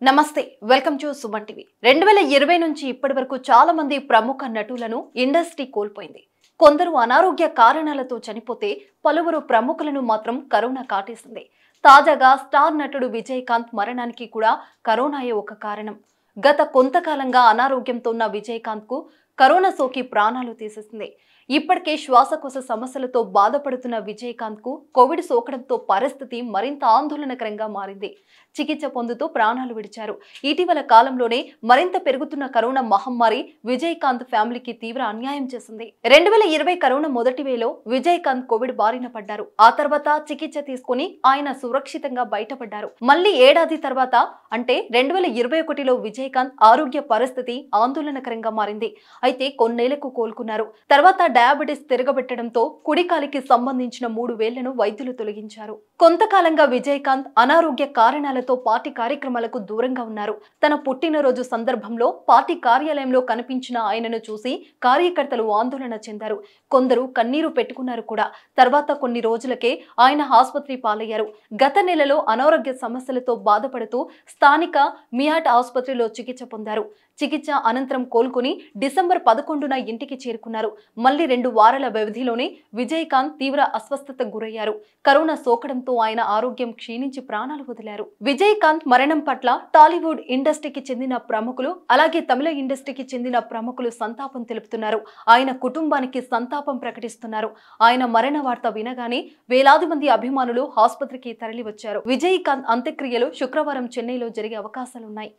నమస్తే welcome to Suman TV 2020 నుంచి ఇప్పటి వరకు చాలా మంది ప్రముఖ నటులను ఇండస్ట్రీ కోల్పోయింది. కొందరు అనారోగ్య కారణాలతో చనిపోతే పలువురు ప్రముఖులను మాత్రం కరోనా కాటేసింది. తాజాగా స్టార్ నటుడు విజయకాంత్ మరణానికి కూడా కరోనాయే ఒక కారణం. గత కొంతకాలంగా అనారోగ్యంతో ఉన్న విజయకాంత్ కు కరోనా సోకి ప్రాణాలు తీసేసింది. ఇప్పటికే శ్వాసకోశ సమస్యలతో బాధపడుతున్న విజయకాంత్ కు కోవిడ్ సోకడంతో పరిస్థితి మరింత ఆందోళనకరంగా మారింది. చికిత్స పొందుతూ ప్రాణాలు విడిచారు. ఇటీవల కాలంలోనే మరింత పెరుగుతున్న కరోనా మహమ్మారి విజయకాంత్ ఫ్యామిలీకి తీవ్ర అన్యాయం చేసింది. 2020 కరోనా మొదటి వేలో విజయకాంత్ కోవిడ్ బారిన పడ్డారు. ఆ తర్వాత చికిత్స తీసుకుని ఆయన సురక్షితంగా బయటపడ్డారు. మళ్ళీ ఏడాది తర్వాత అంటే 2021లో విజయకాంత్ ఆరోగ్య పరిస్థితి ఆందోళనకరంగా మారింది. అయితే కొన్నేళ్లకు కోలుకున్నారు. తర్వాత డయాబెటిస్ తిరగబెట్టడంతో కుడికాలికి సంబంధించిన 3 వేళ్లను వైద్యులు తొలగించారు. కొంతకాలంగా విజయకాంత్ అనారోగ్య కారణాలతో పార్టీ కార్యక్రమాలకు దూరంగా ఉన్నారు. తన పుట్టినరోజు సందర్భంలో పార్టీ కార్యాలయంలో కనిపించిన ఆయనను చూసి కార్యకర్తలు ఆందోళన చెందారు. కొందరు కన్నీరు పెట్టుకున్నారు కూడా. తర్వాత కొన్ని రోజులకే ఆయన ఆసుపత్రి పాలయ్యారు. గత నెలలో అనారోగ్య సమస్యలతో బాధపడుతూ స్థానిక మియాట్ ఆసుపత్రిలో చికిత్స పొందారు. చికిత్స అనంతరం కోలుకుని డిసెంబర్ 11న ఇంటికి చేరుకున్నారు. మళ్లీ 2 వారాల వ్యవధిలోనే విజయకాంత్ తీవ్ర అస్వస్థతకు గురయ్యారు. కరోనా సోకడంతో ఆయన ఆరోగ్యం క్షీణించి ప్రాణాలు వదిలారు. విజయకాంత్ మరణం పట్ల టాలీవుడ్ ఇండస్ట్రీకి చెందిన ప్రముఖులు అలాగే తమిళ ఇండస్ట్రీకి చెందిన ప్రముఖులు సంతాపం తెలుపుతున్నారు. ఆయన కుటుంబానికి సంతాపం ప్రకటిస్తున్నారు. ఆయన మరణ వార్త వినగానే వేలాది మంది అభిమానులు ఆసుపత్రికి తరలి వచ్చారు. విజయకాంత్ అంత్యక్రియలు శుక్రవారం చెన్నైలో జరిగే అవకాశాలున్నాయి.